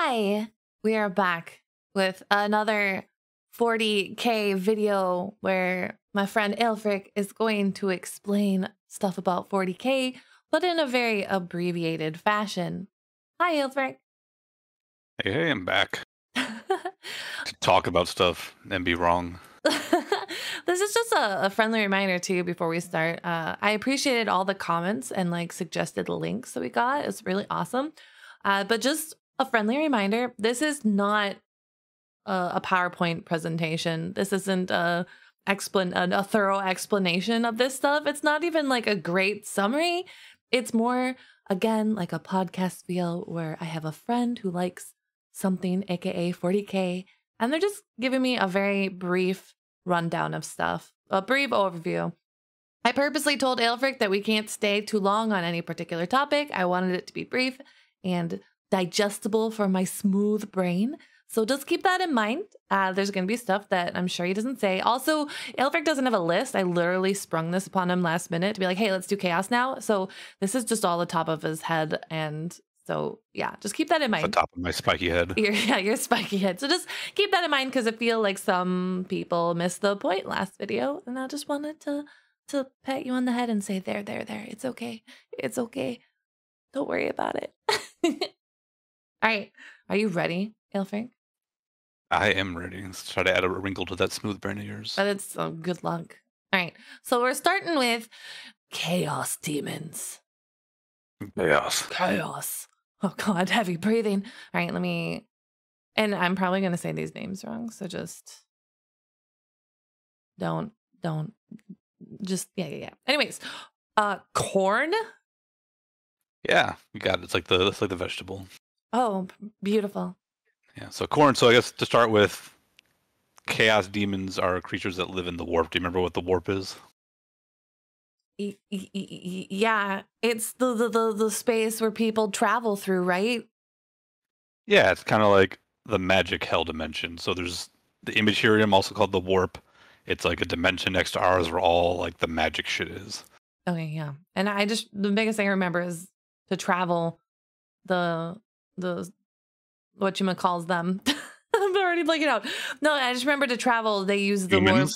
Hi, we are back with another 40k video where my friend Aelfrik is going to explain stuff about 40k, but in a very abbreviated fashion. Hi, Aelfrik. Hey, I'm back to talk about stuff and be wrong. This is just a friendly reminder to you before we start. I appreciated all the comments and suggested links that we got. It's really awesome. But just a friendly reminder, this is not a PowerPoint presentation. This isn't a thorough explanation of this stuff. It's not even like a great summary. It's more, again, like a podcast feel where I have a friend who likes something, aka 40k, and they're just giving me a very brief rundown of stuff, a brief overview. I purposely told Aelfrik that we can't stay too long on any particular topic. I wanted it to be brief and digestible for my smooth brain. So just keep that in mind. There's going to be stuff that I'm sure he doesn't say. Also, Aelfrik doesn't have a list. I literally sprung this upon him last minute to be like, hey, let's do chaos now. So this is just all the top of his head. And so, yeah, just keep that in mind. The top of my spiky head. Your spiky head. So just keep that in mind because I feel like some people missed the point last video. And I just wanted to pat you on the head and say, there. It's okay. It's okay. Don't worry about it. All right. Are you ready, Aelfrik? I am ready. Let's try to add a wrinkle to that smooth brain of yours. That's good luck. All right. So we're starting with chaos demons. Chaos. Oh, God. Heavy breathing. All right. And I'm probably going to say these names wrong. So just don't. Just, yeah. Anyways, corn. Yeah, you got it. It's like the vegetable. Oh, beautiful. Yeah, so corn. So I guess to start with, chaos demons are creatures that live in the warp. Do you remember what the warp is? Yeah, it's the space where people travel through, right? Yeah, it's kind of like the magic hell dimension. So there's the Immaterium, also called the warp. It's like a dimension next to ours where all like the magic shit is. Okay, yeah. And the biggest thing I remember is to travel the whatchamacalls them. I'm already blanking out. No, I just remember to travel, they use the warp.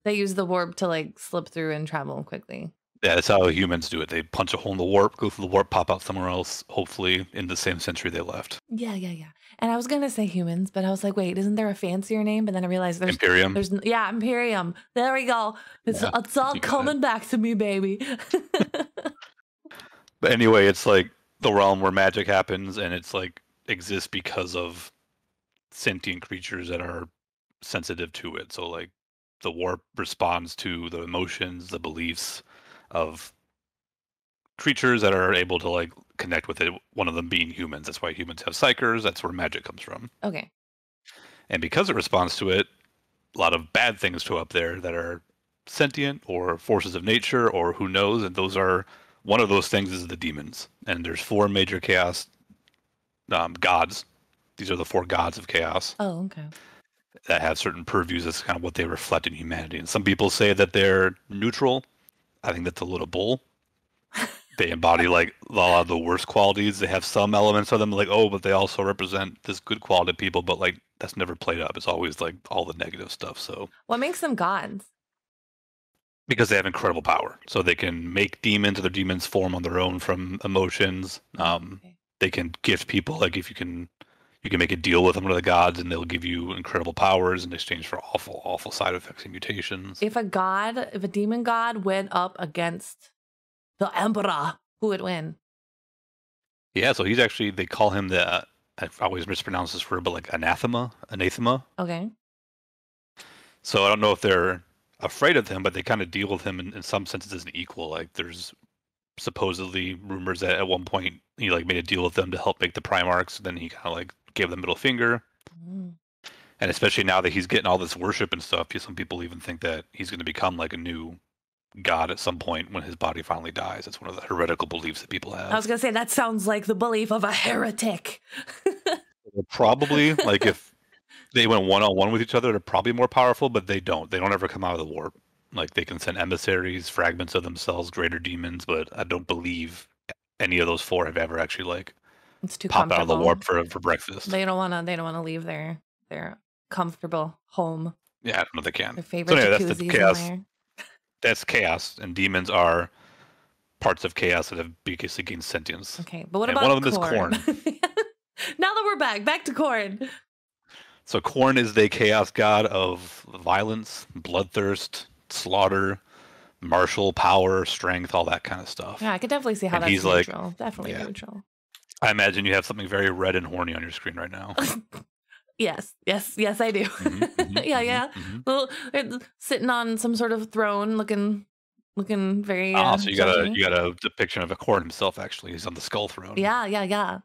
They use the warp to slip through and travel quickly. Yeah, that's how humans do it. They punch a hole in the warp, go through the warp, pop out somewhere else, hopefully in the same century they left. Yeah. And I was going to say humans, but I was like, wait, isn't there a fancier name? But then I realized there's Imperium. Imperium. There we go. It's all coming back to me, baby. But anyway, it's like the realm where magic happens, and it's like exists because of sentient creatures that are sensitive to it. So like the warp responds to the emotions, the beliefs of creatures that are able to like connect with it, one of them being humans. That's why humans have psychers. That's where magic comes from. Okay. And because it responds to it, a lot of bad things show up there that are sentient or forces of nature or who knows, and those are one of those things is the demons. And there's 4 major chaos gods. These are the 4 gods of chaos. Oh, okay. That have certain purviews. That's kind of what they reflect in humanity. And some people say that they're neutral. I think that's a little bull. They embody like a lot of the worst qualities. They have some elements of them like, oh, but they also represent this good quality people. But like that's never played up. It's always like all the negative stuff. So what makes them gods? Because they have incredible power. So they can make demons, or their demons form on their own from emotions. Okay. They can gift people. Like if you can make a deal with them, one of the gods, and they'll give you incredible powers in exchange for awful side effects and mutations. If a demon god went up against the Emperor, who would win? Yeah, so he's actually, they call him I always mispronounce this word, but like anathema. Okay. So I don't know if they're afraid of him, but they kind of deal with him in some senses as an equal. Like there's supposedly rumors that at one point he like made a deal with them to help make the Primarchs. Then he kind of like gave them middle finger. And especially now that he's getting all this worship and stuff, some people even think that he's going to become like a new god at some point when his body finally dies. That's one of the heretical beliefs that people have. I was going to say, that sounds like the belief of a heretic. Probably, like if they went one-on-one with each other, they're probably more powerful, but they don't. They don't ever come out of the warp. Like they can send emissaries, fragments of themselves, greater demons, but I don't believe any of those 4 have ever actually like It's too pop out of the comfortable. warp for breakfast. They don't wanna leave their comfortable home. Yeah, I don't know if they can. Their favorite That's the jacuzzis chaos. in there. That's chaos, and demons are parts of chaos that have basically gained sentience. Okay, but what And about one of them is Khorne. Now that we're back to Khorne. So Khorne is the chaos god of violence, bloodthirst, slaughter, martial power, strength, all that kind of stuff. Yeah, I could definitely see how And that's he's neutral. like, Definitely neutral. I imagine you have something very red and horny on your screen right now. Yes, I do. Yeah. Well, sitting on some sort of throne, looking very. So you got a depiction of a Khorne himself. Actually, he's on the skull throne. Yeah.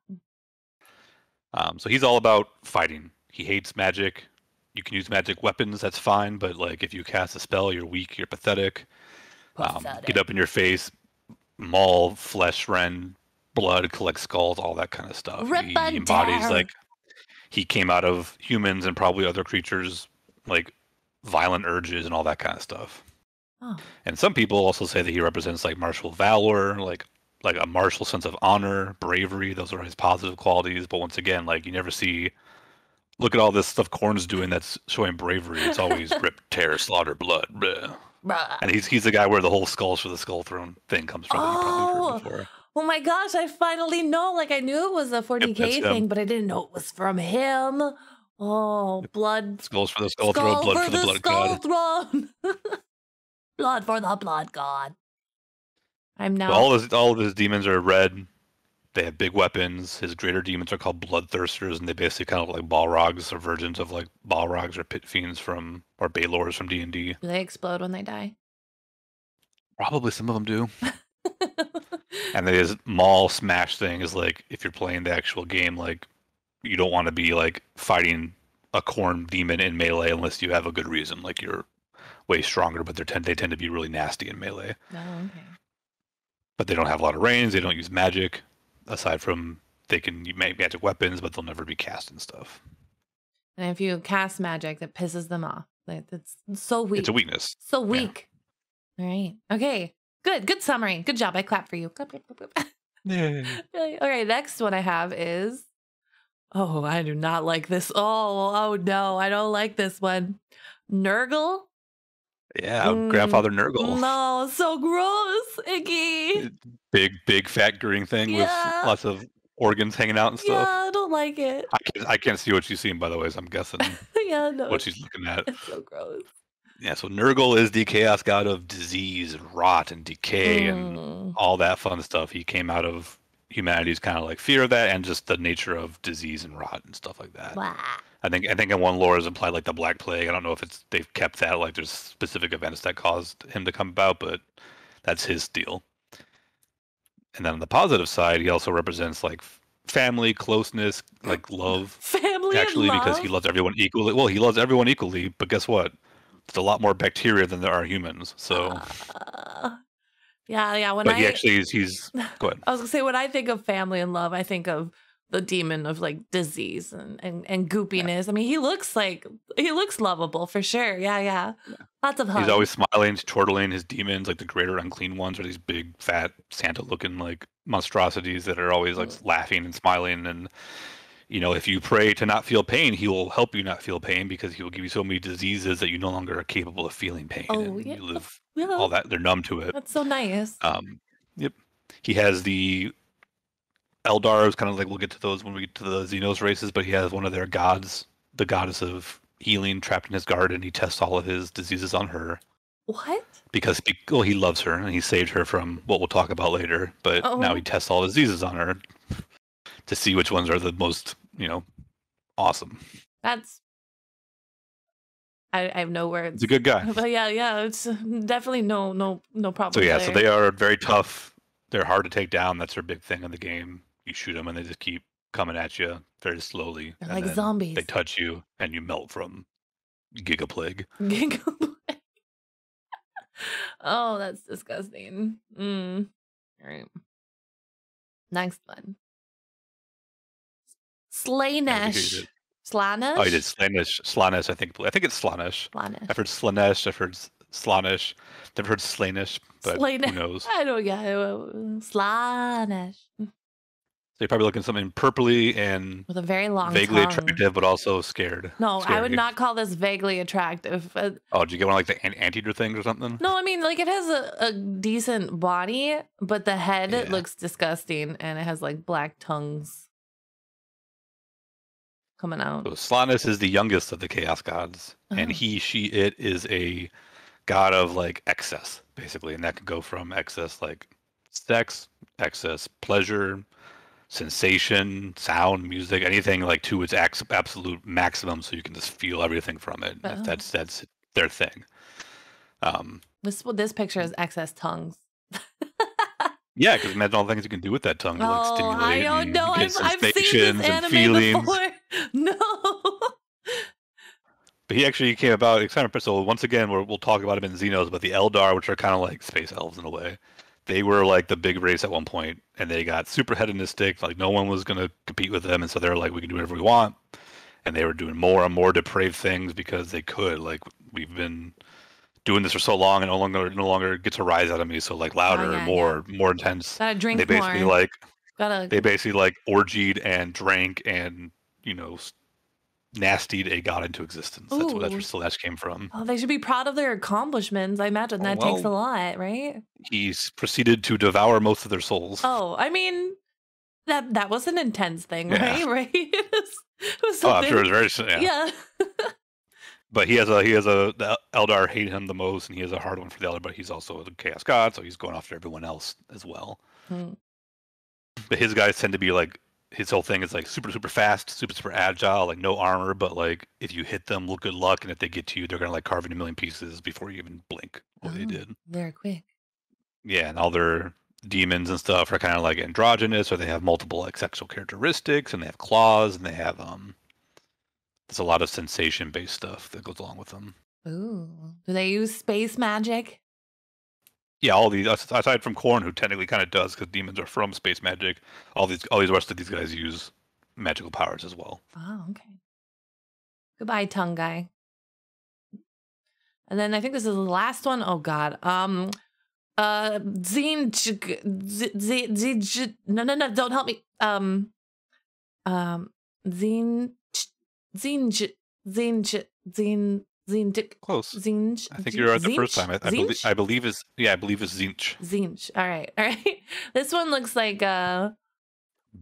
So he's all about fighting. He hates magic. You can use magic weapons. That's fine. But like, if you cast a spell, you're weak. You're pathetic. Get up in your face, maul, flesh rend, blood, collect skulls, all that kind of stuff. He embodies like he came out of humans and probably other creatures, like violent urges and all that kind of stuff. Oh. And some people also say that he represents like martial valor, like a martial sense of honor, bravery. Those are his positive qualities. But once again, like you never see. Look at all this stuff Khorne's doing that's showing bravery. It's always rip, tear, slaughter, blood. Bleh. And he's the guy where the whole skulls for the skull throne thing comes from. That you probably heard before. Oh my gosh, I finally know. Like I knew it was a 40k thing, but I didn't know it was from him. Oh, blood. Skulls for the skull throne, blood for the blood god. Throne. Blood for the blood god. I'm now. All of his demons are red. They have big weapons. His greater demons are called bloodthirsters, and they basically kind of like Balrogs or versions of like Balrogs or pit fiends or Balors from D&D. Do they explode when they die? Probably some of them do. And then his maul smash thing is like, if you're playing the actual game, like you don't want to be like fighting a Khorne demon in melee unless you have a good reason. Like you're way stronger, but they tend to be really nasty in melee. Oh, okay. But they don't have a lot of range. They don't use magic. Aside from they can make magic weapons, but they'll never be cast and stuff. And if you cast magic, that pisses them off. Like, it's so weak. It's a weakness. So weak. Yeah. All right. Okay. Good summary. Good job. I clap for you. Clap. Yeah. All right. Next one I have is. Oh, I do not like this. Oh no, I don't like this one. Nurgle. Yeah, Grandfather Nurgle. No, so gross, icky. Big fat green thing with lots of organs hanging out and stuff. Yeah, I don't like it. I can't see what she's seeing, by the way, so I'm guessing what she's looking at. It's so gross. Yeah, so Nurgle is the chaos god of disease and rot and decay and all that fun stuff. He came out of humanity's kind of like fear of that and just the nature of disease and rot and stuff like that. Wow. I think in one lore is implied like the Black Plague. I don't know if they've kept that, like there's specific events that caused him to come about, but that's his deal. And then on the positive side, he also represents like family, closeness, like love. Family, actually, and love? Because he loves everyone equally. Well, he loves everyone equally, but guess what? There's a lot more bacteria than there are humans. So yeah. He's go ahead. I was gonna say, when I think of family and love, I think of the demon of like disease and goopiness. I mean, he looks lovable for sure. Yeah. Lots of hugs. He's always smiling, chortling. His demons, like the greater unclean ones, are these big, fat, Santa-looking like monstrosities that are always like laughing and smiling. And if you pray to not feel pain, he will help you not feel pain because he will give you so many diseases that you no longer are capable of feeling pain. Oh, yeah. You live all that. They're numb to it. That's so nice. Yep. He has the Eldar, kind of like we'll get to those when we get to the Xenos races, but he has one of their gods, the goddess of healing, trapped in his garden. He tests all of his diseases on her. What? Because he loves her and he saved her from what we'll talk about later. But now he tests all his diseases on her to see which ones are the most, awesome. That's. I have no words. He's a good guy. But yeah, it's definitely no problem. So so they are very tough. They're hard to take down. That's their big thing in the game. You shoot them and they just keep coming at you very slowly. They're like zombies. They touch you and you melt from Giga Plague. Oh, that's disgusting. All right. Next one. Slaanesh. Slaanesh? Oh, you did Slaanesh. Slaanesh, I think it's Slaanesh. I've heheard Slaanesh. I've heard Slaanesh. Never heard Slaanesh, but who knows? I don't get it. Slaanesh. you're probably looking at something purpley and with a very long vaguely tongue. attractive, but also scared. No, Scary. I would not call this vaguely attractive. Oh, did you get one of, like the anteater things or something? No, I mean, like it has a decent body, but the head Yeah. looks disgusting, and it has like black tongues coming out. So Slaanesh is the youngest of the Chaos Gods, and it is a god of like excess, basically, and that could go from excess like sex, excess pleasure, sensation, sound, music, anything like to its absolute maximum, so you can just feel everything from it. That's their thing. This picture is excess tongues. Yeah, because imagine all the things you can do with that tongue to like stimulate. I don't know. I've seen this anime feelings. before. No. But he actually came about. So once again, we'll talk about him in Xenos, but the Eldar, which are kind of like space elves in a way, they were like the big race at one point, and they got super hedonistic. Like no one was going to compete with them, and so they're like, we can do whatever we want. And they were doing more and more depraved things because they could. Like we've been doing this for so long, and no longer gets a rise out of me. So like louder, more intense. Gotta drink they basically more. They basically like orgied and drank and nastied a god into existence. That's where Slaanesh came from. Oh, they should be proud of their accomplishments. I imagine that takes a lot, right? He's proceeded to devour most of their souls. Oh, I mean, that was an intense thing, right? Right? It was I'm sure it was very yeah. But the Eldar hate him the most, and he has a hard one for the Eldar. But he's also the Chaos God, so he's going after everyone else as well. But his guys tend to be like, his whole thing is like super fast, super agile, like no armor, but like if you hit them, good luck, and if they get to you, they're gonna like carve into a million pieces before you even blink. What they did. They're quick. Yeah, and all their demons and stuff are kind of like androgynous, or they have multiple like sexual characteristics, and they have claws, and they have there's a lot of sensation-based stuff that goes along with them. Ooh, do they use space magic? Yeah, all these aside from Khorne, who technically kind of does, because demons are from space magic. All these rest of these guys use magical powers as well. Oh, okay. Goodbye, tongue guy. And then I think this is the last one. Oh God. Tzeentch. No, don't help me. Tzeentch. Close. Tzeentch. I think you're right the first time. I believe it's Tzeentch. Tzeentch. All right. This one looks like a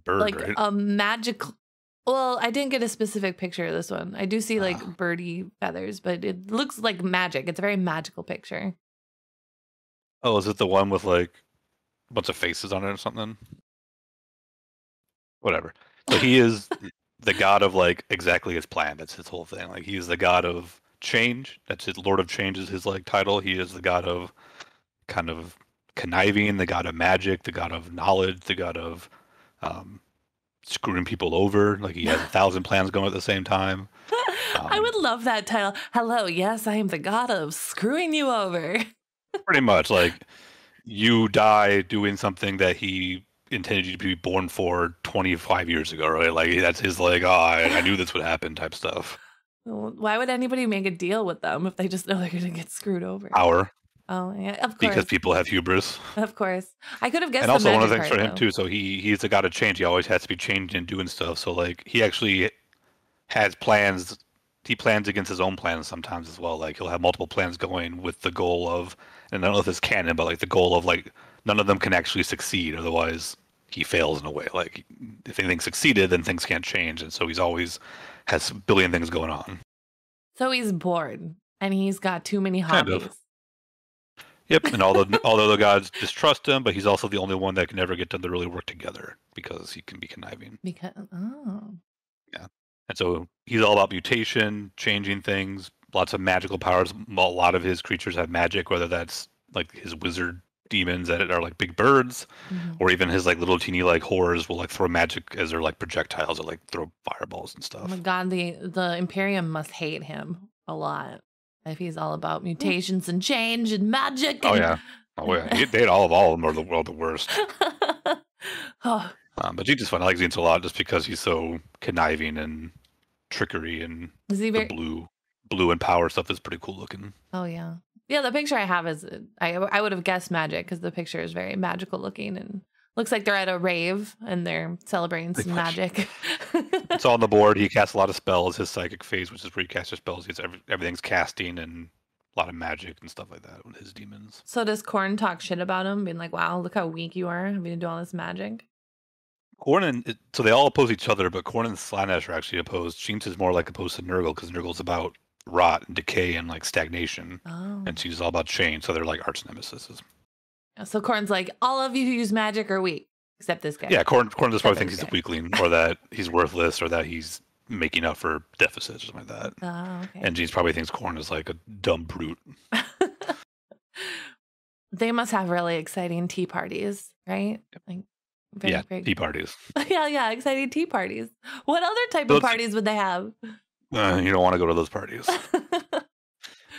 bird, like right? a magical. Well, I didn't get a specific picture of this one. I do see like birdie feathers, but it looks like magic. It's a very magical picture. Oh, is it the one with like a bunch of faces on it or something? Whatever. So he is the god of like exactly his plan. That's his whole thing. Like he's the god of change. That's his Lord of Change is his like title. He is the god of kind of conniving, the god of magic, the god of knowledge, the god of screwing people over. Like he has 1,000 plans going at the same time. I would love that title. Hello, yes, I am the god of screwing you over. Pretty much, like you die doing something that he intended you to be born for 25 years ago, right? Like that's his like, oh, I knew this would happen type stuff. Why would anybody make a deal with them if they just know they're going to get screwed over? Power. Oh, yeah, of course. Because people have hubris. Of course. I could have guessed. And also one of the things part, for him too, so he's the god of change. He always has to be changing and doing stuff. So like he actually has plans. He plans against his own plans sometimes as well. Like he'll have multiple plans going with the goal of, and I don't know if it's canon, but like the goal of like none of them can actually succeed. Otherwise he fails in a way. Like if anything succeeded, then things can't change. And so he's always has a billion things going on. So he's bored and he's got too many hobbies. Kind of. Yep, and although the gods distrust him, but he's also the only one that can never get them to really work together because he can be conniving. Yeah, and so he's all about mutation, changing things, lots of magical powers. A lot of his creatures have magic, whether that's like his wizard demons that are like big birds, or even his like little teeny like horrors will like throw magic as their like projectiles or like throw fireballs and stuff. Oh my God, the Imperium must hate him a lot. If he's all about mutations and change and magic. And... Oh yeah. They all of them are the worst. Oh. But Tzeentch is fun. I like Tzeentch a lot just because he's so conniving and trickery, and the blue and power stuff is pretty cool looking. Oh yeah. Yeah, the picture I have is I would have guessed magic because the picture is very magical looking and Looks like they're at a rave and they're celebrating some magic. It's on the board. He casts a lot of spells. His psychic phase, which is where he casts his spells, everything's casting and a lot of magic and stuff like that with his demons. So does Khorne talk shit about him, being like, wow, look how weak you are having to do all this magic? Khorne so they all oppose each other, but Khorne and Slaanesh are actually opposed. Tzeentch is more like opposed to Nurgle because Nurgle's about rot and decay and like stagnation, and she's all about change. So they're like arch nemesis. So Khorne's like, all of you who use magic are weak, except this guy. Yeah, Khorne just probably thinks he's a weakling, or that he's worthless, or that he's making up for deficits, or something like that. Oh, okay. And Tzeentch probably thinks Khorne is like a dumb brute. They must have really exciting tea parties, right? Like, tea parties. yeah, exciting tea parties. What other type of parties would they have? You don't want to go to those parties.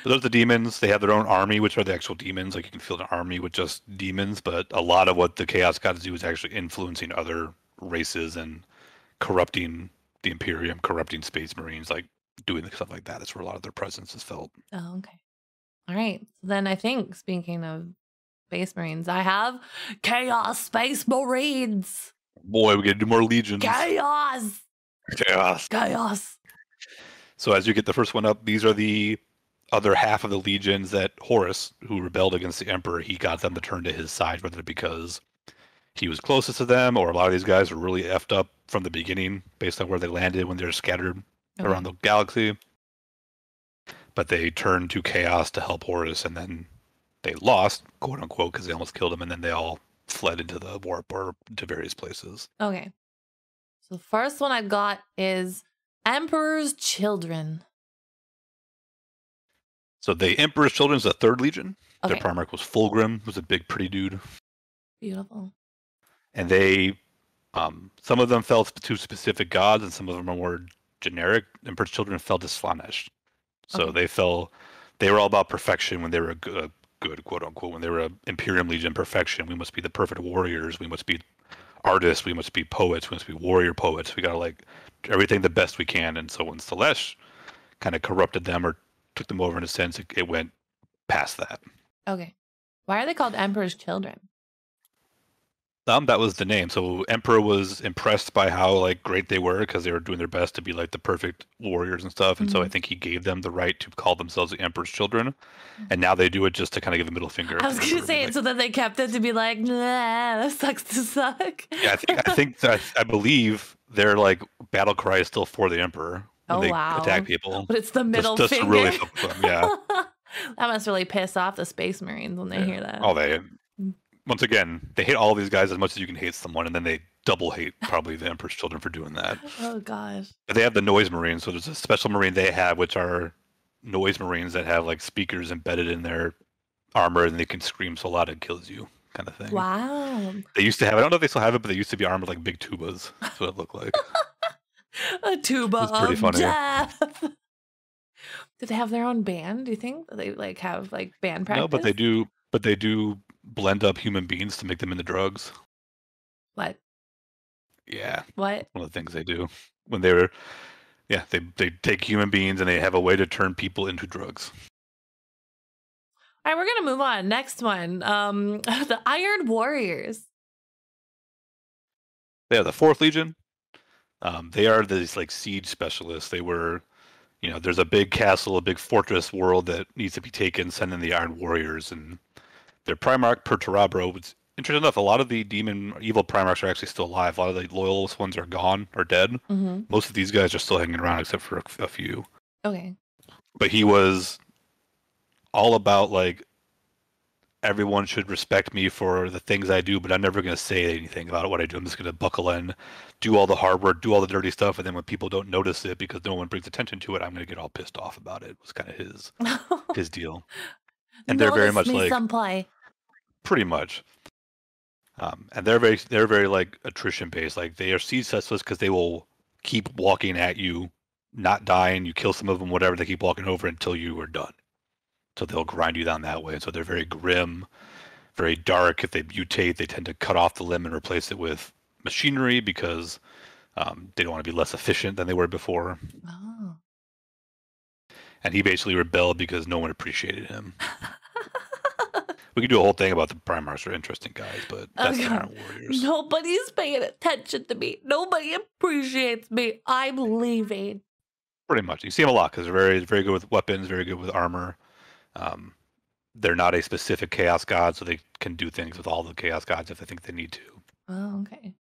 But those are the demons. They have their own army, which are the actual demons. Like you can field an army with just demons, but a lot of what the Chaos Gods do is actually influencing other races and corrupting the Imperium, corrupting Space Marines, like doing stuff like that. That's where a lot of their presence is felt. Oh, okay. All right. So then I think, speaking of Space Marines, I have Chaos Space Marines. Boy, we get to do more legions. Chaos. So as you get the first one up, these are the other half of the legions that Horus, who rebelled against the Emperor, he got them to turn to his side, whether because he was closest to them, or a lot of these guys were really effed up from the beginning based on where they landed when they're scattered around the galaxy. But they turned to Chaos to help Horus, and then they lost, quote unquote, because they almost killed him, and then they all fled into the warp or to various places. Okay. So the first one I got is Emperor's Children. So the Emperor's Children is the 3rd Legion. Okay. Their Primarch was Fulgrim, who's a big, pretty dude. Beautiful. And they, some of them fell to specific gods, and some of them are more generic. Emperor's Children fell to Slaanesh. So they were all about perfection when they were a good, quote unquote, when they were an Imperium Legion perfection. We must be the perfect warriors. We must be artists. We must be poets. We must be warrior poets. We got to like everything the best we can. And so when Slaanesh kind of corrupted them or took them over in a sense, it went past that. Okay. Why are they called Emperor's Children? That was the name. So Emperor was impressed by how like great they were because they were doing their best to be like the perfect warriors and stuff. And so I think he gave them the right to call themselves the Emperor's Children. And now they do it just to kind of give a middle finger. I was going to say it so that they kept it to be like, nah, that sucks to suck. Yeah, I believe their like battle cry is still for the Emperor when they attack people. But it's the middle just finger. To really help them, yeah. That must really piss off the Space Marines when they hear that. Oh, once again, they hate all these guys as much as you can hate someone, and then they double hate probably the Emperor's Children for doing that. Oh, gosh. But they have the Noise Marines, so there's a special Marine they have, which are Noise Marines that have like speakers embedded in their armor, and they can scream so loud it kills you, kind of thing. Wow. They used to have, I don't know if they still have it, but they used to be armed with like big tubas. That's what it looked like. A tuba of death. Did they have their own band, do you think? They like have like band practice? No, but they do blend up human beings to make them into drugs. What? Yeah. What? One of the things they do when they take human beings and they have a way to turn people into drugs. All right, we're gonna move on. Next one, the Iron Warriors. They are the 4th Legion. They are these like siege specialists. They were, there's a big castle, a big fortress world that needs to be taken. Send in the Iron Warriors, and their Primarch Perturabro. Was interesting enough. A lot of the evil Primarchs are actually still alive. A lot of the loyalist ones are gone or dead. Mm-hmm. Most of these guys are still hanging around, except for a few. Okay. But he was all about like, everyone should respect me for the things I do, but I'm never going to say anything about what I do. I'm just going to buckle in, do all the hard work, do all the dirty stuff, and then when people don't notice it because no one brings attention to it, I'm going to get all pissed off about it. It was kind of his deal. And they're very much like some pretty much. And they're very like attrition based. Like they are siege specialists because they will keep walking at you, not dying. You kill some of them, whatever. They keep walking over until you are done. So they'll grind you down that way. And so they're very grim, very dark. If they mutate, they tend to cut off the limb and replace it with machinery because they don't want to be less efficient than they were before. Oh. And he basically rebelled because no one appreciated him. We could do a whole thing about the Primarchs are interesting guys, but that's the God. Iron Warriors. Nobody's paying attention to me. Nobody appreciates me. I'm leaving. Pretty much. You see them a lot because they're very, very good with weapons, very good with armor. They're not a specific Chaos God, so they can do things with all the Chaos Gods if they think they need to. Oh, okay.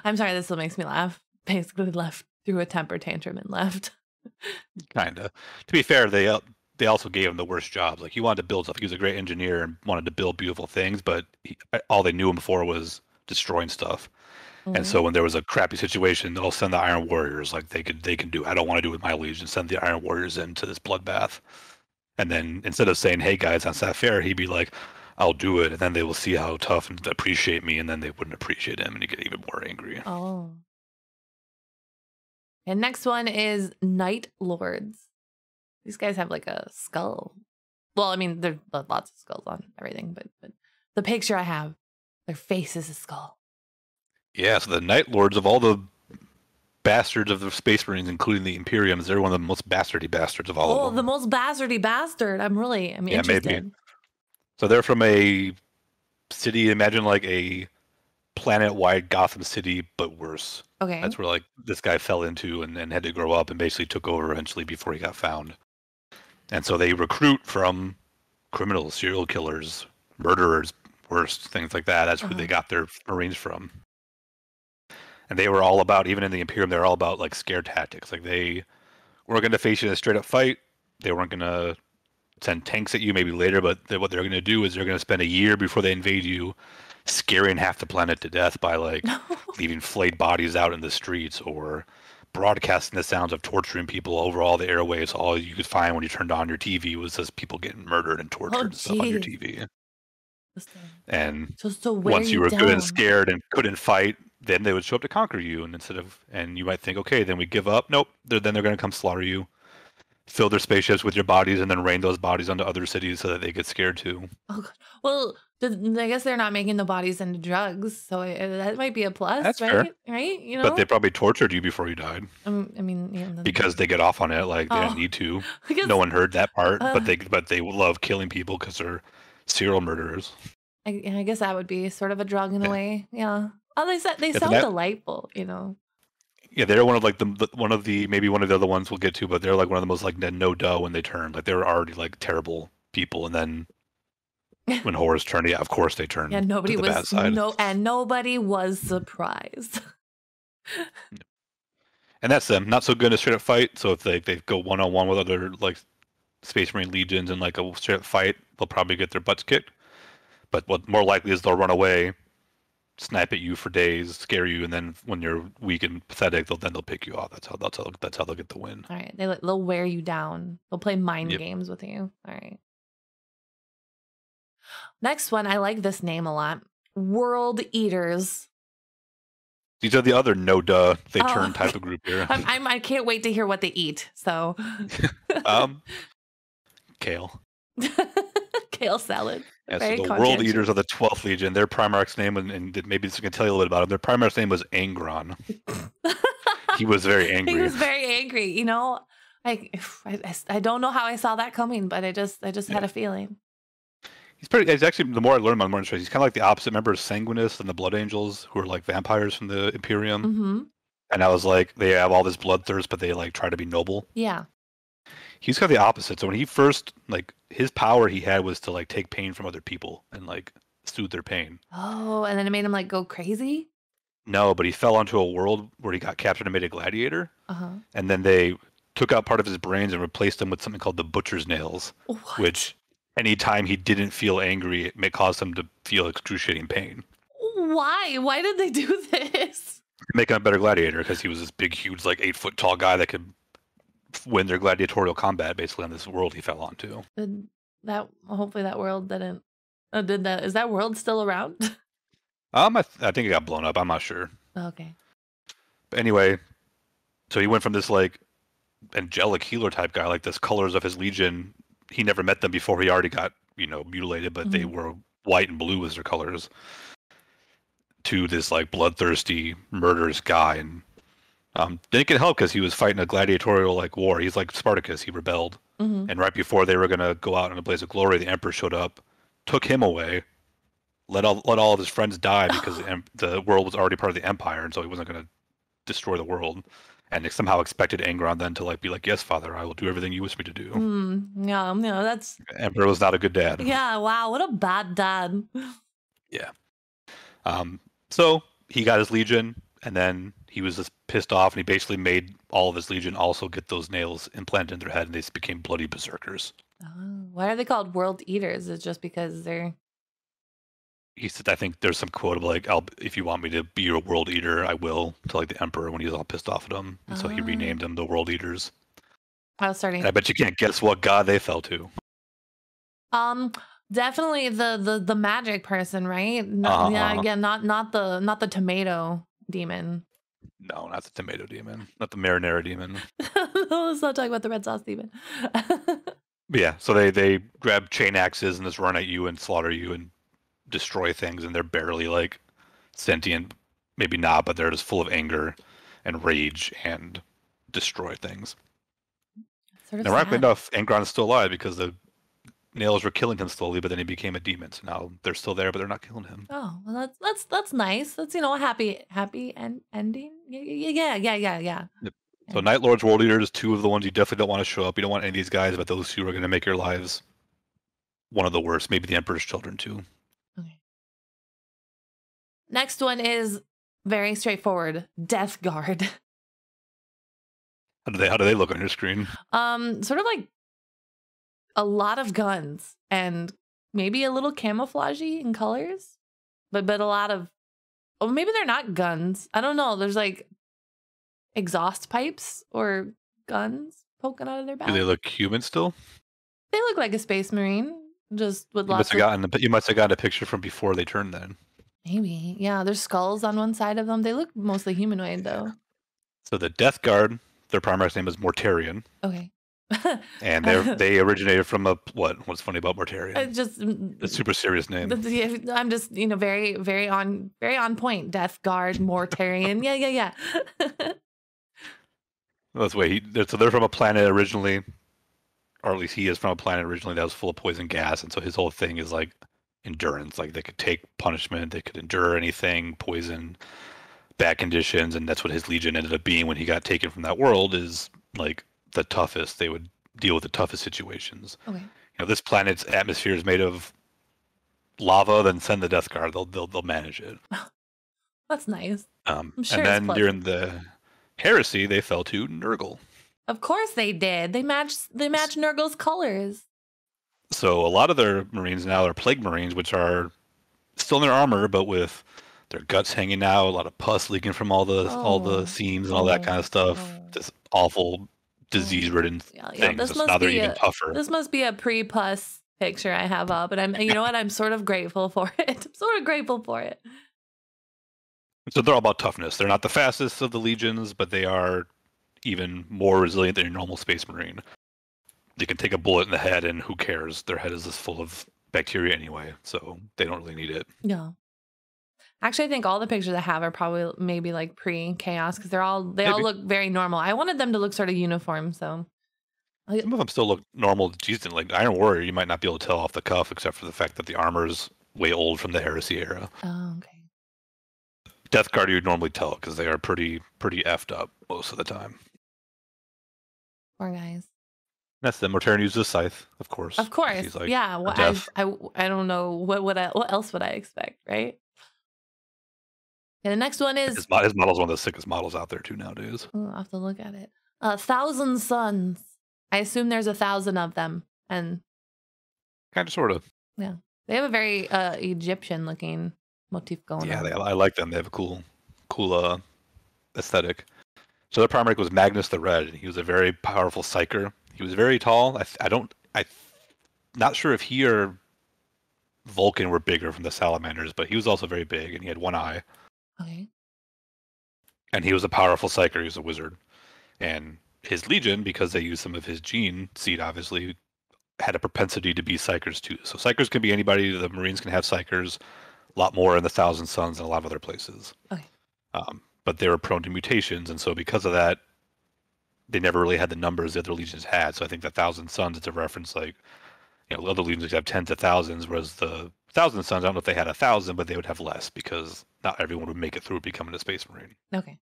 I'm sorry, this still makes me laugh. Basically left, threw a temper tantrum and left. Kinda. To be fair, they also gave him the worst jobs. Like he wanted to build stuff. He was a great engineer and wanted to build beautiful things, but all they knew him for was destroying stuff. And so when there was a crappy situation, they'll send the Iron Warriors. Like they can do. I don't want to do it with my Legion. Send the Iron Warriors into this bloodbath. And then instead of saying, "Hey guys, that's not fair," he'd be like, "I'll do it." And then they will see how tough and appreciate me, and then they wouldn't appreciate him, and he'd get even more angry. Oh. And next one is Night Lords. These guys have like a skull. Well, I mean, there's lots of skulls on everything, but the picture I have, their face is a skull. Yeah, so the Night Lords, of all the bastards of the Space Marines, including the Imperiums, they're one of the most bastardy bastards of all of them. Oh, the most bastardy bastard. I'm interested. Maybe. So they're from a city, imagine like a planet-wide Gotham City, but worse. Okay. That's where like this guy fell into and had to grow up and basically took over eventually before he got found. And so they recruit from criminals, serial killers, murderers, worst things like that. That's where they got their Marines from. And they were all about, even in the Imperium, they were all about like scare tactics. Like they weren't going to face you in a straight up fight. They weren't going to send tanks at you maybe later, but what they're going to do is they're going to spend a year before they invade you scaring half the planet to death by like leaving flayed bodies out in the streets or broadcasting the sounds of torturing people over all the airwaves. All you could find when you turned on your TV was just people getting murdered and tortured and stuff on your TV. And once you were good and scared and couldn't fight, then they would show up to conquer you. And you might think, okay, then we give up. Nope. Then they're going to come slaughter you, fill their spaceships with your bodies, and then rain those bodies onto other cities so that they get scared too. Oh, God. Well, I guess they're not making the bodies into drugs, so that might be a plus. That's right? fair. Right? You know? But they probably tortured you before you died. I mean, yeah, because they get off on it, like they didn't need to. No one heard that part, but they love killing people because they're serial murderers. I guess that would be sort of a drug in a way. Yeah. Oh, they sound delightful, you know. Yeah, they're one of like maybe one of the other ones we'll get to, but they're like one of the most like no duh when they turned. Like they were already like terrible people, and then when Horus turned, yeah, of course they turned. Yeah, nobody to the bad side. Nobody was surprised. And that's them. Not so good in a straight up fight. So if they go 1-on-1 with other like Space Marine legions in like a straight up fight, they'll probably get their butts kicked. But what more likely is they'll run away, snipe at you for days, scare you, and then when you're weak and pathetic, they'll pick you off. That's how they'll get the win. All right, they'll wear you down. They'll play mind games with you. All right. Next one, I like this name a lot. World Eaters. These are the other no duh they turn type of group here. I can't wait to hear what they eat. So, kale. Kale salad. Yeah, so the World Eaters of the 12th Legion, their Primarch's name, and maybe this can tell you a little bit about him. Their Primarch's name was Angron. He was very angry. He was very angry. You know, I don't know how I saw that coming, but I just had a feeling. He's actually, the more I learn about him, the more interesting. He's kind of like the opposite. Remember Sanguinus and the Blood Angels, who are like vampires from the Imperium? Mm-hmm. And I was like, they have all this bloodthirst, but they like try to be noble. Yeah. He's kind of the opposite. So when he first, like, his power he had was to like take pain from other people and like soothe their pain. Oh, and then it made him like go crazy? No, but he fell onto a world where he got captured and made a gladiator. Uh-huh. And then they took out part of his brains and replaced them with something called the Butcher's Nails, which anytime he didn't feel angry, it may cause him to feel excruciating pain. Why? Why did they do this? Make him a better gladiator because he was this big, huge, like 8-foot tall guy that could win their gladiatorial combat basically on this world he fell onto. Hopefully that world didn't. Did that? Is that world still around? I think it got blown up. I'm not sure. Okay. But anyway, so he went from this like angelic healer type guy, like this colors of his legion. He never met them before. He already got mutilated, but they were white and blue as their colors. To this like bloodthirsty, murderous guy, and didn't get help because he was fighting a gladiatorial like war. He's like Spartacus. He rebelled, and right before they were gonna go out in a blaze of glory, the emperor showed up, took him away, let all of his friends die because the world was already part of the Empire, and so he wasn't going to destroy the world. And they somehow expected Angron then to like be like, yes, father, I will do everything you wish me to do. Yeah, no, that's... Emperor was not a good dad. Yeah, wow, what a bad dad. Yeah. So he got his legion, and then he was just pissed off, and he basically made all of his legion also get those nails implanted in their head, and they became bloody berserkers. Why are they called world eaters? Is it just because they're... He said, I think there's some quote of like, if you want me to be your world eater, I will, to like the emperor when he was all pissed off at him. And so he renamed them the world eaters. I was starting... And I bet you can't guess what god they fell to. Definitely the magic person, right? Yeah, again, not the tomato demon. No, not the tomato demon. Not the marinara demon. Let's not talk about the red sauce demon. But yeah, so they grab chain axes and just run at you and slaughter you and destroy things, and they're barely like sentient, maybe not, but they're just full of anger and rage and destroy things. Sort of now, ironically enough, Angron's still alive because the nails were killing him slowly, but then he became a demon. So now they're still there, but they're not killing him. Oh, well, that's nice. That's, you know, a happy ending. Yeah. Yep. So Night Lords, World Eaters, two of the ones you definitely don't want to show up. You don't want any of these guys, but those two are going to make your lives one of the worst. Maybe the Emperor's Children too. Okay. Next one is very straightforward. Death Guard. How do they look on your screen? Sort of like a lot of guns and maybe a little camouflagey in colors, but a lot of... Oh, maybe they're not guns. I don't know. There's like exhaust pipes or guns poking out of their back. Do they look human still? They look like a space marine, just with lots of... You must have gotten a picture from before they turned then. Maybe. Yeah, there's skulls on one side of them. They look mostly humanoid, though. So the Death Guard, their primary name is Mortarion. Okay. And they originated from what's funny about Mortarion? Just a super serious name. I'm just, you know, very on point. Death Guard, Mortarion. Yeah. That's the way so they're from a planet originally, or at least he is from a planet originally that was full of poison gas, and so his whole thing is like endurance. Like they could take punishment, they could endure anything, poison, bad conditions, and that's what his legion ended up being when he got taken from that world. Is like the toughest. They would deal with the toughest situations. Okay. You know, this planet's atmosphere is made of lava. Then send the Death Guard. They'll manage it. That's nice. I'm sure. And then during the Heresy, they fell to Nurgle. Of course they did. They match Nurgle's colors. So a lot of their Marines now are Plague Marines, which are still in their armor, but with their guts hanging out, a lot of pus leaking from all the seams and all that kind of stuff. This awful disease-ridden things. So now they're even tougher. This must be a pre-pus picture I have up, and you know what? I'm sort of grateful for it. So they're all about toughness. They're not the fastest of the legions, but they are even more resilient than your normal Space Marine. They can take a bullet in the head, and who cares? Their head is just full of bacteria anyway, so they don't really need it. Yeah. Actually, I think all the pictures I have are probably maybe like pre-chaos because they all look very normal. I wanted them to look sort of uniform, so. Some of them still look normal. Geez, like Iron Warrior, you might not be able to tell off the cuff, except for the fact that the armor is way old from the Heresy era. Oh, okay. Death Guard you'd normally tell because they are pretty effed up most of the time. Poor guys. That's the Mortarion uses a scythe, of course. Of course, He's like yeah. Well, I don't know what else would I expect, right? Yeah, the next one is his model's one of the sickest models out there too nowadays. I'll have to look at it. 1,000 suns. I assume there's 1,000 of them, and kind of, sort of. Yeah, they have a very Egyptian-looking motif going on. Yeah, I like them. They have a cool aesthetic. So their primary was Magnus the Red. He was a very powerful psyker. He was very tall. I'm not sure if he or Vulcan were bigger from the salamanders, but he was also very big, and he had one eye. Okay. And he was a powerful psyker. He was a wizard. And his legion, because they used some of his gene seed, obviously, had a propensity to be psykers too. So psykers can be anybody. The Marines can have psykers. A lot more in the 1,000 Suns and a lot of other places. Okay. But they were prone to mutations, and so because of that, they never really had the numbers the other legions had. So I think the 1,000 Suns, it's a reference like, other legions would have tens of thousands, whereas the Thousand Sons, I don't know if they had 1,000, but they would have less because not everyone would make it through becoming a Space Marine. Okay.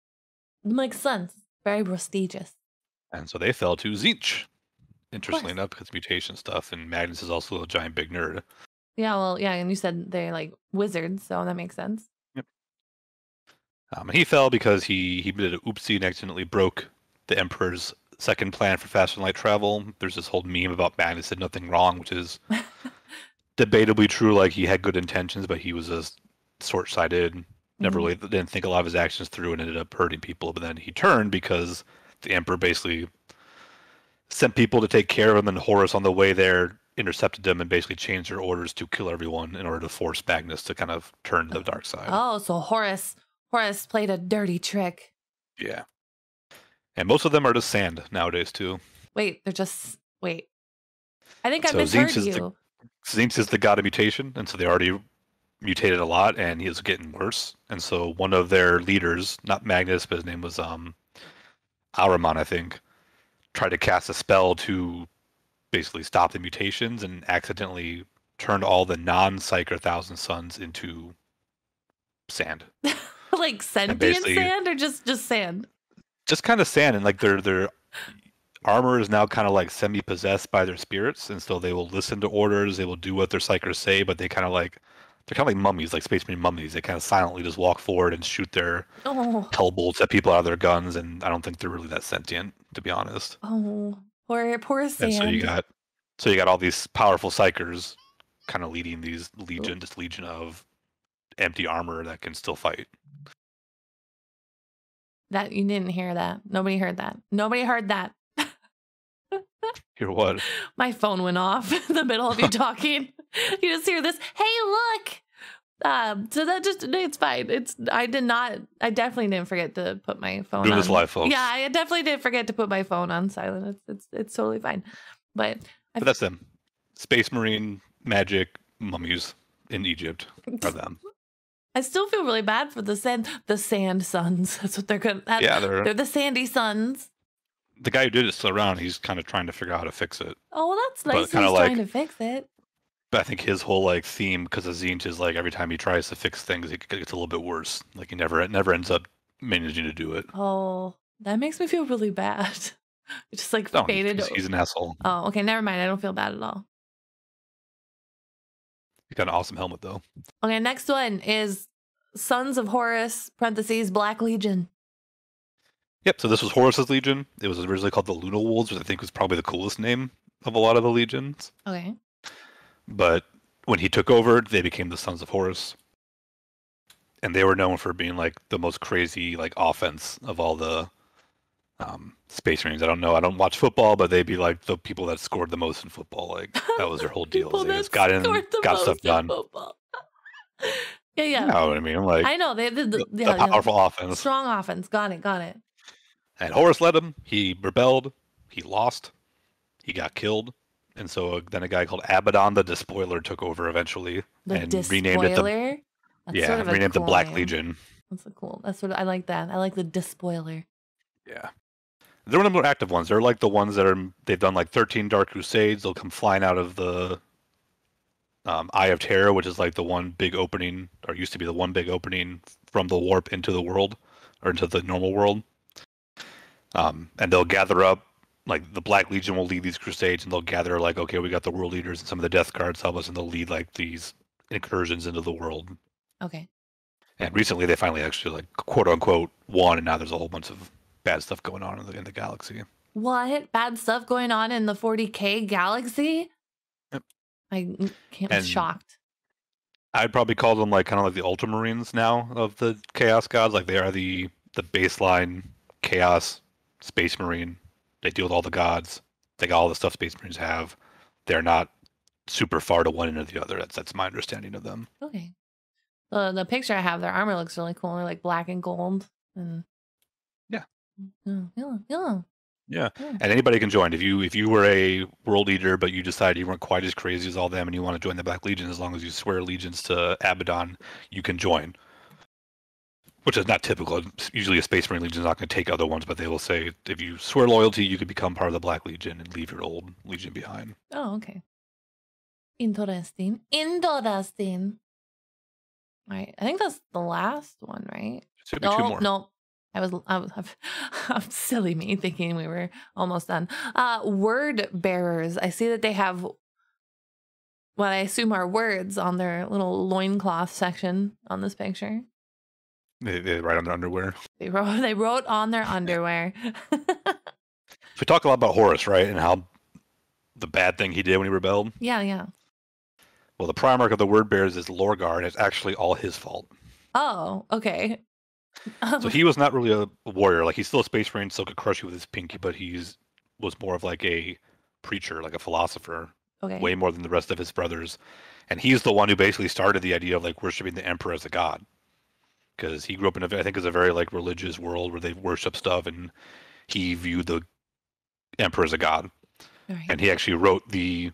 Makes sense. Very prestigious. And so they fell to Tzeentch, interestingly enough, because mutation stuff, and Magnus is also a giant big nerd. Yeah, well, yeah, and you said they're like wizards, so that makes sense. Yep. And he fell because he did an oopsie and accidentally broke the Emperor's second plan for fast and light travel. There's this whole meme about Magnus did nothing wrong, which is debatably true. Like, he had good intentions, but he was just short-sighted, never really didn't think a lot of his actions through, and ended up hurting people. But then he turned because the Emperor basically sent people to take care of him, and Horus on the way there intercepted them and basically changed their orders to kill everyone in order to force Magnus to kind of turn to the dark side. Oh, so Horus played a dirty trick. Yeah. And most of them are just sand nowadays too. Wait, I think I misheard you. Tzeentch is the god of mutation, and so they already mutated a lot, and he was getting worse. And so one of their leaders, not Magnus, but his name was Ahriman, I think, tried to cast a spell to basically stop the mutations, and accidentally turned all the non-Psyker Thousand Sons into sand. Like sentient sand, or just sand? Just kind of sand, and like their armor is now kind of like semi-possessed by their spirits, and so they will listen to orders, they will do what their Psykers say, but they're kind of like mummies, like Space Marine mummies. They kind of silently just walk forward and shoot their hell bolts at people out of their guns, and I don't think they're really that sentient, to be honest. Oh, poor sand. And so you got all these powerful Psykers kind of leading these legion of empty armor that can still fight. That you didn't hear that. Nobody heard that. Nobody heard that. Hear what? My phone went off in the middle of you talking. You just hear this, hey, look. So that just, it's fine. I definitely didn't forget to put my phone on. Doing this live, folks. Yeah, I definitely did forget to put my phone on silent. It's totally fine. But that's them. Space Marine magic mummies in Egypt are them. I still feel really bad for the sand sons. That's what they're good at. Yeah, they're the sandy sons. The guy who did it's still around. He's kind of trying to figure out how to fix it. Oh, well, that's nice. He's trying to fix it. But I think his whole theme, because of Tzeentch, is like every time he tries to fix things, it gets a little bit worse. Like he never ends up managing to do it. Oh, that makes me feel really bad. It's just like faded. He's an asshole. Oh, okay, never mind. I don't feel bad at all. He's got an awesome helmet, though. Okay, next one is Sons of Horus, parentheses, Black Legion. Yep, so this was Horus's Legion. It was originally called the Luna Wolves, which I think was probably the coolest name of a lot of the legions. Okay. But when he took over, they became the Sons of Horus. And they were known for being like the most crazy offense of all the Space Marines. I don't know. I don't watch football, but they'd be like the people that scored the most in football. Like that was their whole deal. They just got in, got stuff done. Yeah. You know what I mean? Like I know the powerful offense, strong offense. Got it. And Horus led him. He rebelled. He lost. He got killed. And so then a guy called Abaddon the Despoiler took over eventually renamed it the Black Legion. That's cool. That's what I like. That I like the Despoiler. Yeah, they're one of the more active ones. They're like the ones they've done like 13 Dark Crusades. They'll come flying out of the Eye of Terror, which is like the one big opening, or used to be the one big opening from the warp into the world, or into the normal world. And they'll gather up. Like the Black Legion will lead these crusades, and they'll gather like, okay, we got the world leaders and some of the Death Guards help us, and they'll lead like these incursions into the world. Okay. And recently, they finally actually like quote unquote won, and now there's a whole bunch of bad stuff going on in the galaxy. What bad stuff going on in the 40k galaxy? Yep. I can't be shocked. I'd probably call them like kind of like the Ultramarines now of the Chaos Gods. Like they are the baseline Chaos Space Marine. They deal with all the gods. They got all the stuff Space Marines have. They're not super far to one end or the other. That's my understanding of them. Okay. The picture I have, their armor looks really cool. They're like black and gold. And yeah. Yeah. And anybody can join. If you were a world leader, but you decided you weren't quite as crazy as all them, and you want to join the Black Legion, as long as you swear allegiance to Abaddon, you can join. Which is not typical. Usually a Space Marine Legion is not going to take other ones, but they will say if you swear loyalty, you could become part of the Black Legion and leave your old Legion behind. Oh, okay. Interesting. Interesting. All right. I think that's the last one, right? Should be two more. No. I'm silly me thinking we were almost done. Word bearers. I see that they have what I assume are words on their little loincloth section on this picture. They write on their underwear. They wrote on their underwear. We talk a lot about Horus, right? And how the bad thing he did when he rebelled. Yeah. Well, the Primarch of the Word Bearers is Lorgar, and it's actually all his fault. Oh, okay. So he was not really a warrior. Like, he's still a space marine, still could crush you with his pinky, but was more of like a preacher, like a philosopher. Okay. Way more than the rest of his brothers. And he's the one who basically started the idea of like worshiping the emperor as a god. Because he grew up in I think it's a very like religious world where they worship stuff, and he viewed the emperor as a god. Right. And he actually wrote the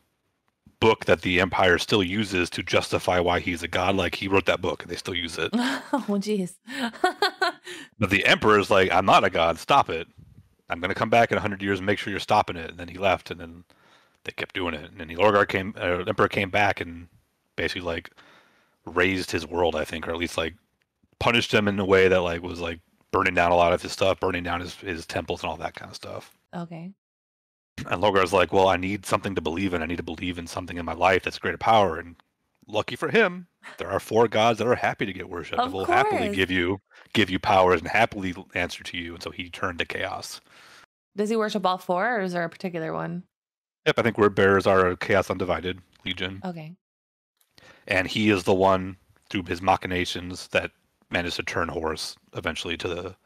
book that the empire still uses to justify why he's a god. Like, he wrote that book and they still use it. Oh, jeez. But the emperor is like, I'm not a god, stop it. I'm going to come back in 100 years and make sure you're stopping it. And then he left, and then they kept doing it. And then the emperor came back and basically like raised his world, I think, or at least like punished him in a way that like was like burning down a lot of his stuff, burning down his temples and all that kind of stuff. Okay. And Lorgar's like, well, I need something to believe in. I need to believe in something in my life that's greater power. And lucky for him, there are 4 gods that are happy to get worshipped and will happily give you powers and happily answer to you. And so he turned to chaos. Does he worship all 4, or is there a particular one? Yep, I think Word Bearers are a Chaos Undivided Legion. Okay. And he is the one, through his machinations, that managed to turn Horus eventually to the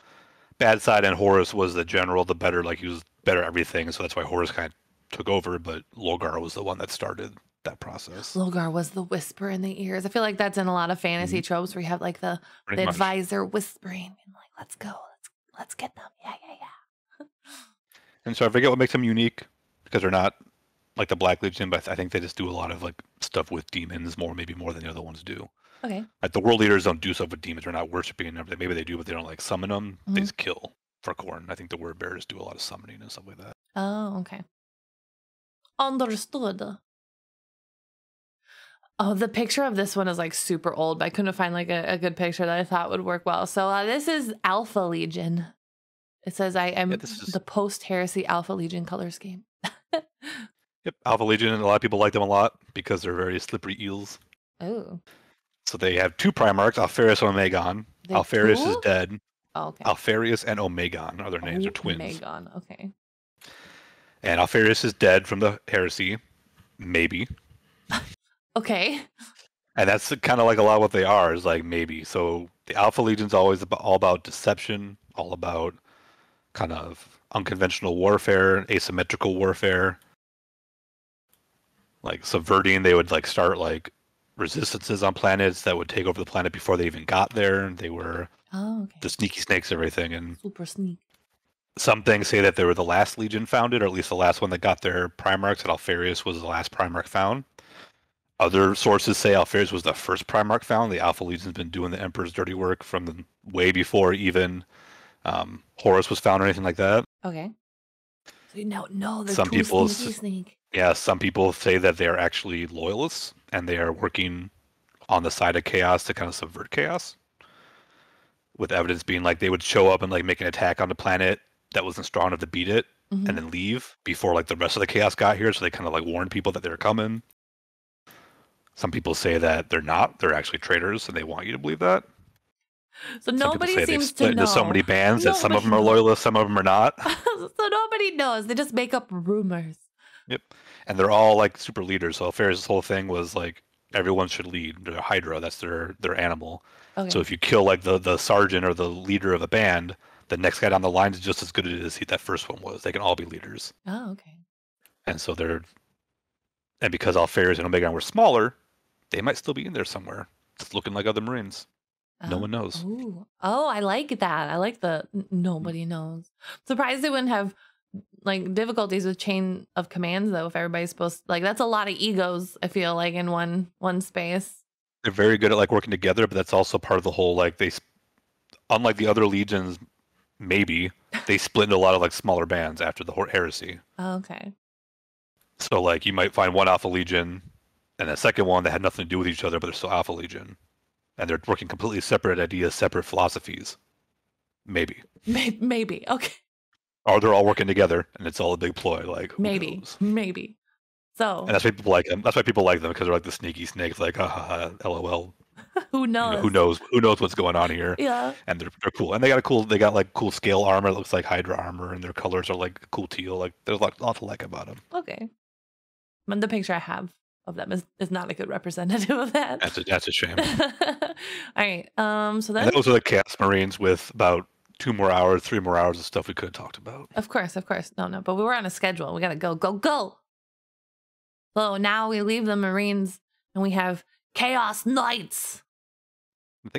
bad side. And Horus was the general, the better, like he was better at everything. So that's why Horus kind of took over. But Lorgar was the one that started that process. Lorgar was the whisper in the ears. I feel like that's in a lot of fantasy tropes where you have like the advisor whispering and like, let's go, let's get them. Yeah. And so I forget what makes them unique, because they're not like the Black Legion, but I think they just do a lot of like stuff with demons maybe more than the other ones do. Okay. Like the world leaders don't do stuff with demons. They're not worshiping and everything. Maybe they do, but they don't like summon them. Mm-hmm. They just kill for corn. I think the Word Bearers do a lot of summoning and stuff like that. Oh, okay. Understood. Oh, the picture of this one is like super old, but I couldn't find like a good picture that I thought would work well. So this is Alpha Legion. It says I am the post-heresy Alpha Legion color scheme. Yep, Alpha Legion, and a lot of people like them a lot because they're very slippery eels. Oh. So they have 2 Primarchs, Alfarius and Omegon. Alfarius is dead. Oh, okay. Alfarius and Omegon are their names. They're twins. Omegon, okay. And Alfarius is dead from the heresy. Maybe. Okay. And that's kind of like a lot of what they are, is like maybe. So the Alpha Legion's always all about deception, all about kind of unconventional warfare, asymmetrical warfare. Like subverting, they would like start like resistances on planets that would take over the planet before they even got there. They were the sneaky snakes, everything. And super sneak. Some things say that they were the last Legion founded, or at least the last one that got their Primarchs, that Alfarius was the last Primarch found. Other sources say Alfarius was the first Primarch found. The Alpha Legion's been doing the Emperor's dirty work from way before even Horus was found or anything like that. Okay. So no, they're some too people, sneaky. Yeah, some people say that they are actually loyalists and they are working on the side of chaos to kind of subvert chaos. With evidence being like they would show up and like make an attack on the planet that wasn't strong enough to beat it, and then leave before like the rest of the chaos got here. So they kind of like warned people that they were coming. Some people say that they're not. They're actually traitors, and they want you to believe that. So nobody seems to know. They split into so many bands that some of them are loyalists, some of them are not. So nobody knows. They just make up rumors. Yep. And they're all like super leaders. So Alfarius' whole thing was like everyone should lead. They're a Hydra. That's their animal. Okay. So if you kill like the sergeant or the leader of a band, the next guy down the line is just as good as that first one was. They can all be leaders. Oh, okay. And so and because Alfarius and Omegon were smaller, they might still be in there somewhere, just looking like other Marines. No one knows. Ooh. Oh, I like that. I like the nobody knows. Surprised they wouldn't have like difficulties with chain of commands though. If everybody's supposed like that's a lot of egos. I feel like in one space. They're very good at like working together, but that's also part of the whole like unlike the other legions, maybe they split into a lot of like smaller bands after the heresy. Oh, okay. So like you might find one Alpha Legion And the second one that had nothing to do with each other, but they're still Alpha Legion. And they're working completely separate ideas, separate philosophies. Maybe. Maybe. Okay. Or they're all working together, and it's all a big ploy. Like, who knows? Maybe. So. And that's why people like them. That's why people like them, because they're like the sneaky snakes. Like, LOL. Who knows? You know, who knows what's going on here? Yeah. And they're cool. And they got like cool scale armor. It looks like Hydra armor, and their colors are like cool teal. Like, there's a lot to like about them. Okay. But the picture I have of them is not a good representative of that. That's a shame. All right. So then. And those are the Chaos Marines with about 3 more hours of stuff we could have talked about. Of course. No. But we were on a schedule. We got to go. So now we leave the Marines and we have Chaos Knights.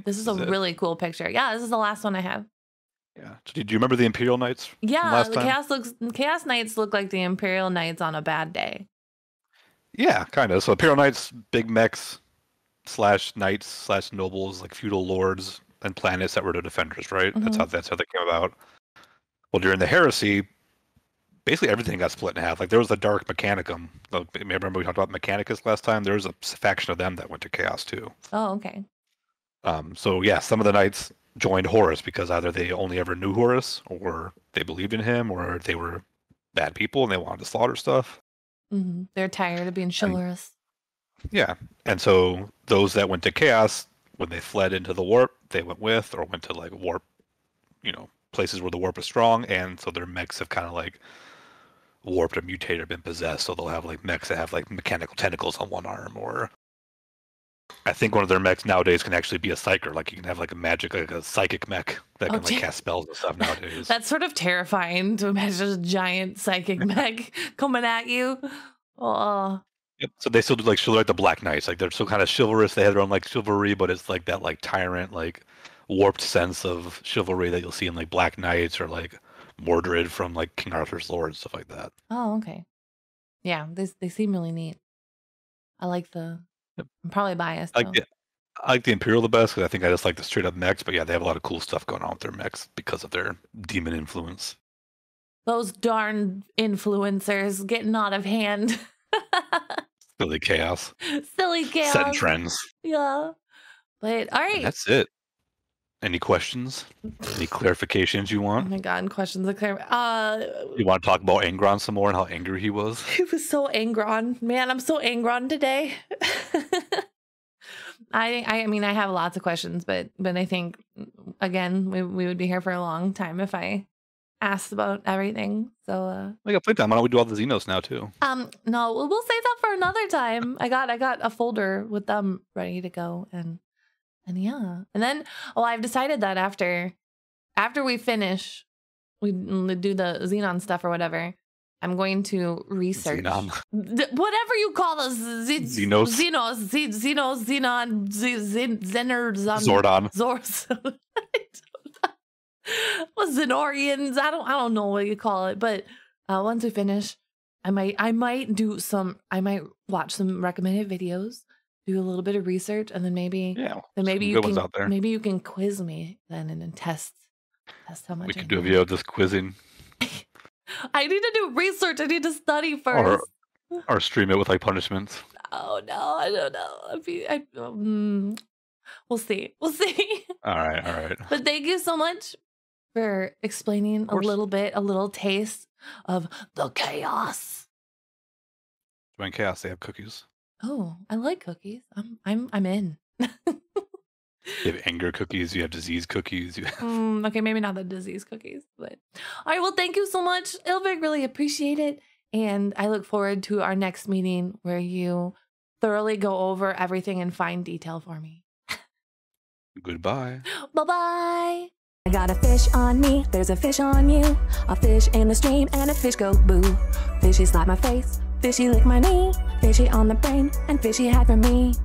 This is a really cool picture. Yeah, this is the last one I have. Yeah. So do you remember the Imperial Knights? Yeah, the Chaos Knights look like the Imperial Knights on a bad day. Yeah, kind of. So Imperial Knights, big mechs / knights / nobles, like feudal lords and planets that were the defenders, right? Mm-hmm. That's how they came about. Well, during the heresy, basically everything got split in half. Like there was the Dark Mechanicum. Remember we talked about Mechanicus last time? There was a faction of them that went to Chaos too. Oh, okay. So yeah, some of the knights joined Horus because either they only ever knew Horus, or they believed in him, or they were bad people and they wanted to slaughter stuff. Mm-hmm. They're tired of being chivalrous. Yeah, and so those that went to Chaos, when they fled into the warp, they went with, or went to like warp, places where the warp is strong, and so their mechs have kind of like warped or mutated or been possessed, so they'll have like mechs that have like mechanical tentacles on one arm, or I think one of their mechs nowadays can actually be a psyker. Like you can have like a psychic mech that can like cast spells and stuff nowadays. That's sort of terrifying to imagine a giant psychic mech coming at you. Oh. Yep. So they still do like the Black Knights. Like they're still kind of chivalrous. They have their own like chivalry, but it's like that like tyrant, like warped sense of chivalry that you'll see in like Black Knights or like Mordred from like King Arthur's Lore and stuff like that. Oh, okay. Yeah, they seem really neat. I like the. Yep. I'm probably biased. I like the Imperial the best because I think I just like the straight up mechs. But yeah, they have a lot of cool stuff going on with their mechs because of their demon influence. Those darn influencers getting out of hand. Silly chaos. Setting trends. Yeah. But all right. And that's it. Any questions? Any clarifications you want? Oh my god, questions of you want to talk about Angron some more and how angry he was? He was so Angron. Man, I'm so Angron today. I mean I have lots of questions, but I think again we would be here for a long time if I asked about everything. So we got playtime. Why don't we do all the Xenos now too? No, we'll save that for another time. I got a folder with them ready to go and yeah. And then I've decided that after we finish, we do the Xenon stuff or whatever, I'm going to research whatever you call us, Xenos, Xenon, Zordon, Xenorians. I don't know what you call it, but once we finish, I might watch some recommended videos, do a little bit of research, and then maybe you can quiz me then and then test how much we could do a video of this quizzing. I need to do research. I need to study first. Or stream it with like punishments. Oh no, I don't know. We'll see. All right. But thank you so much for explaining a little taste of the chaos. When chaos, they have cookies. Oh, I like cookies. I'm in. You have anger cookies. You have disease cookies. Okay, maybe not the disease cookies, but all right. Well, thank you so much, Aelfrik. Really appreciate it, and I look forward to our next meeting where you thoroughly go over everything in fine detail for me. Goodbye. Bye-bye. I got a fish on me, there's a fish on you. A fish in the stream and a fish go boo. Fishy slap my face, fishy lick my knee. Fishy on the brain and fishy hide from me.